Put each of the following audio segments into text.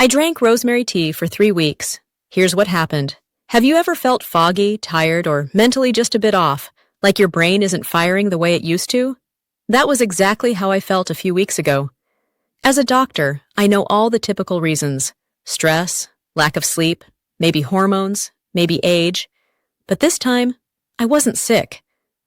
I drank rosemary tea for 3 weeks. Here's what happened. Have you ever felt foggy, tired, or mentally just a bit off, like your brain isn't firing the way it used to? That was exactly how I felt a few weeks ago. As a doctor, I know all the typical reasons: stress, lack of sleep, maybe hormones, maybe age. But this time, I wasn't sick.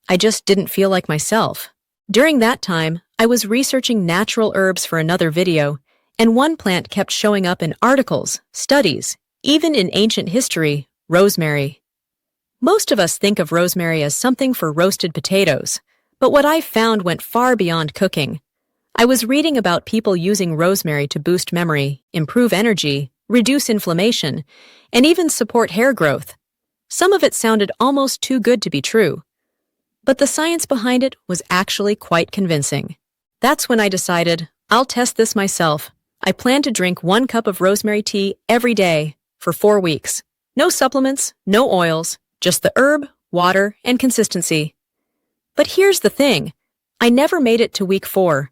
I just didn't feel like myself. During that time, I was researching natural herbs for another video, and one plant kept showing up in articles, studies, even in ancient history: rosemary. Most of us think of rosemary as something for roasted potatoes, but what I found went far beyond cooking. I was reading about people using rosemary to boost memory, improve energy, reduce inflammation, and even support hair growth. Some of it sounded almost too good to be true. But the science behind it was actually quite convincing. That's when I decided, I'll test this myself. I plan to drink 1 cup of rosemary tea every day for 4 weeks. No supplements, no oils, just the herb, water, and consistency. But here's the thing. I never made it to week 4.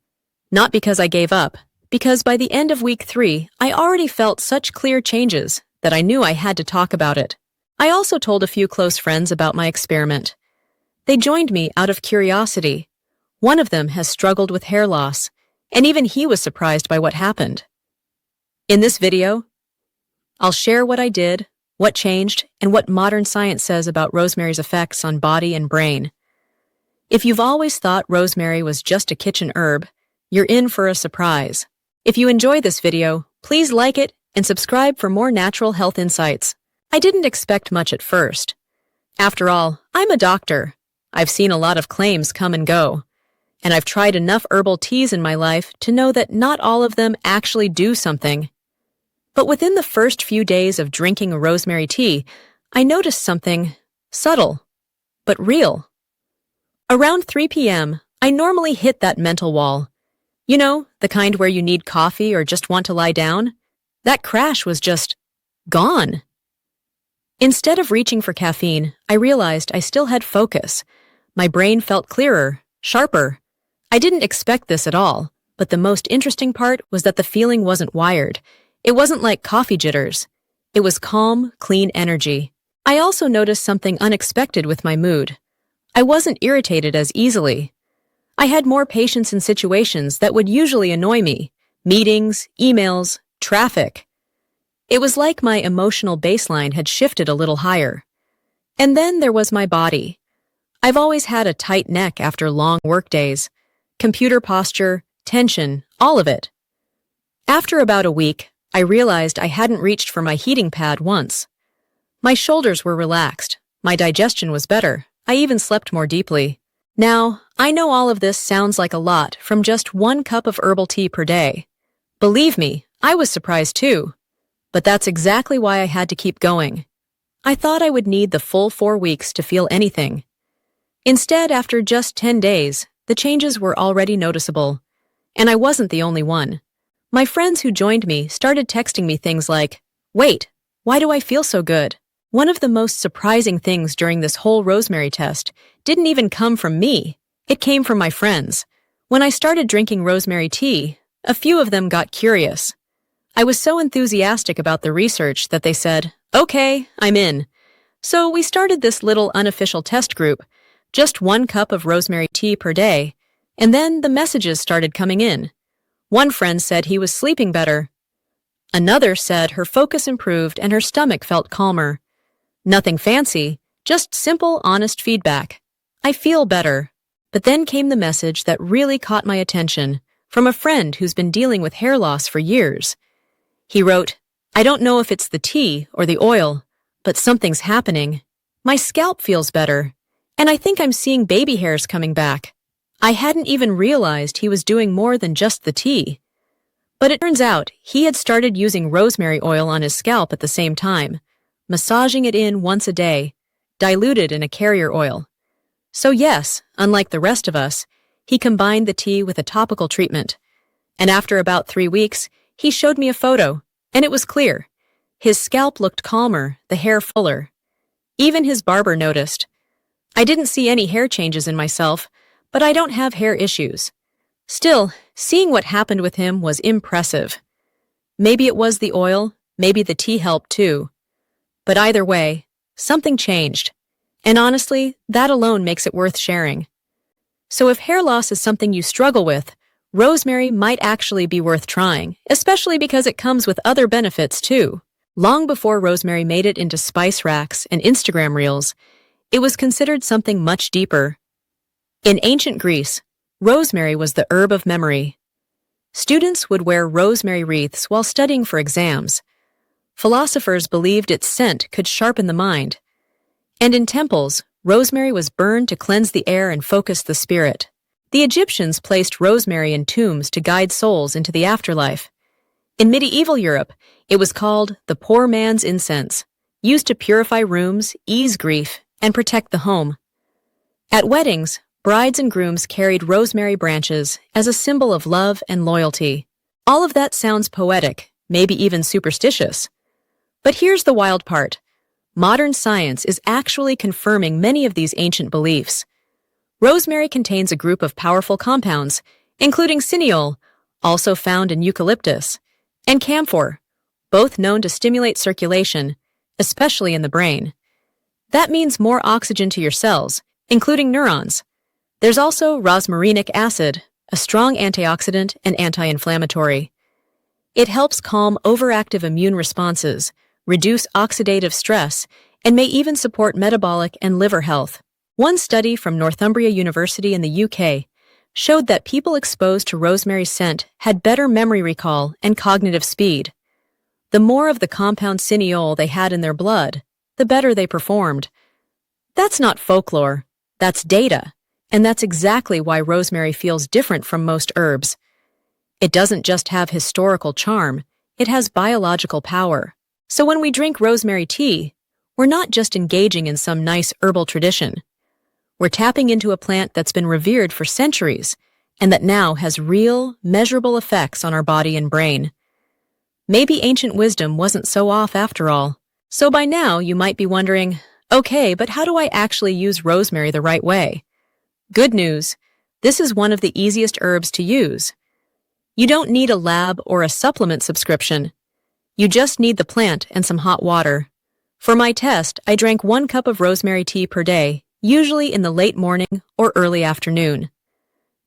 Not because I gave up, because by the end of week 3, I already felt such clear changes that I knew I had to talk about it. I also told a few close friends about my experiment. They joined me out of curiosity. One of them has struggled with hair loss, and even he was surprised by what happened. In this video, I'll share what I did, what changed, and what modern science says about rosemary's effects on body and brain. If you've always thought rosemary was just a kitchen herb, you're in for a surprise. If you enjoy this video, please like it and subscribe for more natural health insights. I didn't expect much at first. After all, I'm a doctor. I've seen a lot of claims come and go, and I've tried enough herbal teas in my life to know that not all of them actually do something. But within the first few days of drinking a rosemary tea, I noticed something subtle, but real. Around 3 p.m., I normally hit that mental wall. You know, the kind where you need coffee or just want to lie down? That crash was just gone. Instead of reaching for caffeine, I realized I still had focus. My brain felt clearer, sharper. I didn't expect this at all, but the most interesting part was that the feeling wasn't wired. It wasn't like coffee jitters. It was calm, clean energy. I also noticed something unexpected with my mood. I wasn't irritated as easily. I had more patience in situations that would usually annoy me: meetings, emails, traffic. It was like my emotional baseline had shifted a little higher. And then there was my body. I've always had a tight neck after long workdays. Computer posture, tension, all of it. After about a week, I realized I hadn't reached for my heating pad once. My shoulders were relaxed. My digestion was better. I even slept more deeply. Now, I know all of this sounds like a lot from just 1 cup of herbal tea per day. Believe me, I was surprised too. But that's exactly why I had to keep going. I thought I would need the full 4 weeks to feel anything. Instead, after just 10 days, the changes were already noticeable. And I wasn't the only one. My friends who joined me started texting me things like, "Wait, why do I feel so good?" One of the most surprising things during this whole rosemary test didn't even come from me. It came from my friends. When I started drinking rosemary tea, a few of them got curious. I was so enthusiastic about the research that they said, "Okay, I'm in." So we started this little unofficial test group, just 1 cup of rosemary tea per day, and then the messages started coming in. One friend said he was sleeping better. Another said her focus improved and her stomach felt calmer. Nothing fancy, just simple, honest feedback. I feel better. But then came the message that really caught my attention, from a friend who's been dealing with hair loss for years. He wrote, "I don't know if it's the tea or the oil, but something's happening. My scalp feels better, and I think I'm seeing baby hairs coming back." I hadn't even realized he was doing more than just the tea. But it turns out he had started using rosemary oil on his scalp at the same time, massaging it in once a day, diluted in a carrier oil. So yes, unlike the rest of us, he combined the tea with a topical treatment. And after about 3 weeks, he showed me a photo, and it was clear. His scalp looked calmer, the hair fuller. Even his barber noticed. I didn't see any hair changes in myself, but I don't have hair issues. Still, seeing what happened with him was impressive. Maybe it was the oil, maybe the tea helped too. But either way, something changed. And honestly, that alone makes it worth sharing. So if hair loss is something you struggle with, rosemary might actually be worth trying, especially because it comes with other benefits too. Long before rosemary made it into spice racks and Instagram reels, it was considered something much deeper. In ancient Greece, rosemary was the herb of memory. Students would wear rosemary wreaths while studying for exams. Philosophers believed its scent could sharpen the mind. And in temples, rosemary was burned to cleanse the air and focus the spirit. The Egyptians placed rosemary in tombs to guide souls into the afterlife. In medieval Europe, it was called the poor man's incense, used to purify rooms, ease grief, and protect the home. At weddings, brides and grooms carried rosemary branches as a symbol of love and loyalty. All of that sounds poetic, maybe even superstitious. But here's the wild part. Modern science is actually confirming many of these ancient beliefs. Rosemary contains a group of powerful compounds, including cineol, also found in eucalyptus, and camphor, both known to stimulate circulation, especially in the brain. That means more oxygen to your cells, including neurons. There's also rosmarinic acid, a strong antioxidant and anti-inflammatory. It helps calm overactive immune responses, reduce oxidative stress, and may even support metabolic and liver health. One study from Northumbria University in the UK showed that people exposed to rosemary scent had better memory recall and cognitive speed. The more of the compound cineol they had in their blood, the better they performed. That's not folklore, that's data, and that's exactly why rosemary feels different from most herbs. It doesn't just have historical charm, it has biological power. So when we drink rosemary tea, we're not just engaging in some nice herbal tradition. We're tapping into a plant that's been revered for centuries and that now has real, measurable effects on our body and brain. Maybe ancient wisdom wasn't so off after all. So by now, you might be wondering, okay, but how do I actually use rosemary the right way? Good news, this is one of the easiest herbs to use. You don't need a lab or a supplement subscription. You just need the plant and some hot water. For my test, I drank 1 cup of rosemary tea per day, usually in the late morning or early afternoon.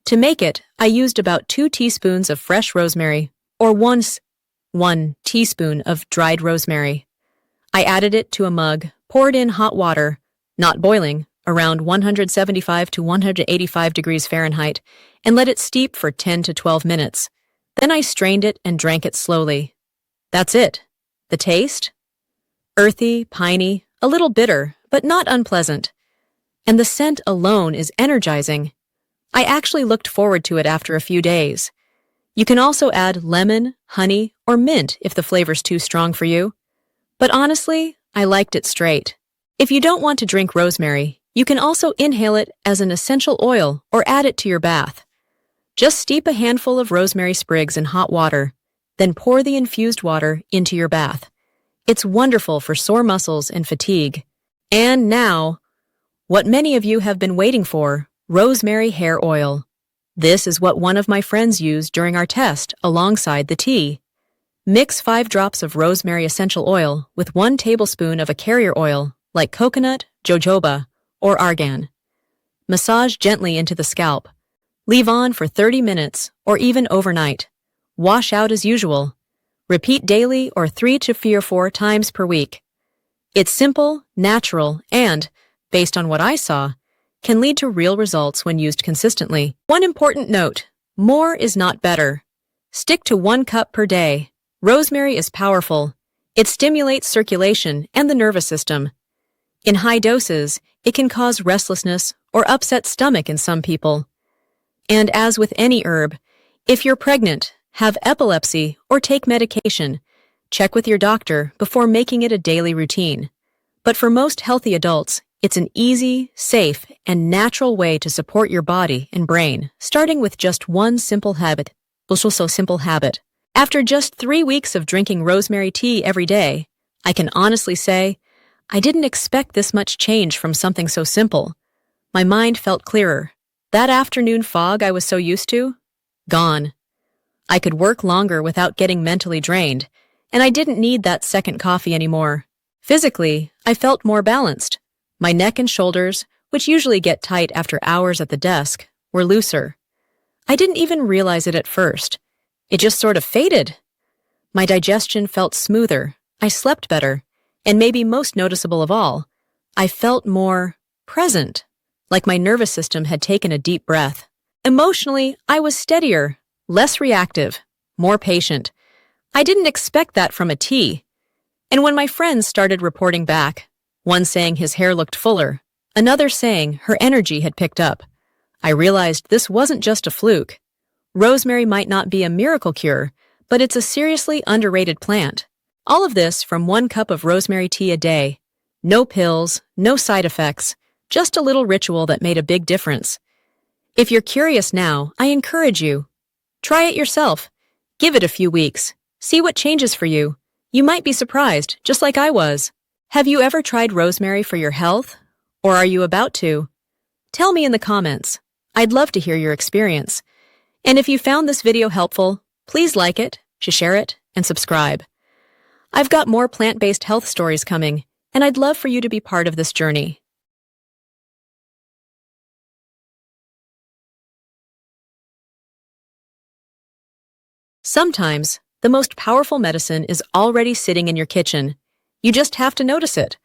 To make it, I used about 2 teaspoons of fresh rosemary or 1 teaspoon of dried rosemary. I added it to a mug, poured in hot water, not boiling, around 175 to 185 degrees Fahrenheit, and let it steep for 10 to 12 minutes. Then I strained it and drank it slowly. That's it. The taste? Earthy, piney, a little bitter, but not unpleasant. And the scent alone is energizing. I actually looked forward to it after a few days. You can also add lemon, honey, or mint if the flavor's too strong for you. But honestly, I liked it straight. If you don't want to drink rosemary, you can also inhale it as an essential oil or add it to your bath. Just steep a handful of rosemary sprigs in hot water, then pour the infused water into your bath. It's wonderful for sore muscles and fatigue. And now, what many of you have been waiting for, rosemary hair oil. This is what one of my friends used during our test alongside the tea. Mix 5 drops of rosemary essential oil with 1 tablespoon of a carrier oil like coconut, jojoba, or argan. Massage gently into the scalp. Leave on for 30 minutes or even overnight. Wash out as usual. Repeat daily or 3 to 4 times per week. It's simple, natural, and, based on what I saw, can lead to real results when used consistently. One important note, more is not better. Stick to 1 cup per day. Rosemary is powerful. It stimulates circulation and the nervous system. In high doses, it can cause restlessness or upset stomach in some people. And as with any herb, if you're pregnant, have epilepsy, or take medication, check with your doctor before making it a daily routine. But for most healthy adults, it's an easy, safe, and natural way to support your body and brain, starting with just one simple habit. After just 3 weeks of drinking rosemary tea every day, I can honestly say, I didn't expect this much change from something so simple. My mind felt clearer. That afternoon fog I was so used to? Gone. I could work longer without getting mentally drained, and I didn't need that second coffee anymore. Physically, I felt more balanced. My neck and shoulders, which usually get tight after hours at the desk, were looser. I didn't even realize it at first. It just sort of faded. My digestion felt smoother, I slept better, and maybe most noticeable of all, I felt more present, like my nervous system had taken a deep breath. Emotionally, I was steadier, less reactive, more patient. I didn't expect that from a tea. And when my friends started reporting back, one saying his hair looked fuller, another saying her energy had picked up, I realized this wasn't just a fluke. Rosemary might not be a miracle cure, but it's a seriously underrated plant. All of this from 1 cup of rosemary tea a day. No pills, no side effects, just a little ritual that made a big difference. If you're curious now, I encourage you. Try it yourself. Give it a few weeks. See what changes for you. You might be surprised, just like I was. Have you ever tried rosemary for your health? Or are you about to? Tell me in the comments. I'd love to hear your experience. And if you found this video helpful, please like it, share it, and subscribe. I've got more plant-based health stories coming, and I'd love for you to be part of this journey. Sometimes, the most powerful medicine is already sitting in your kitchen. You just have to notice it.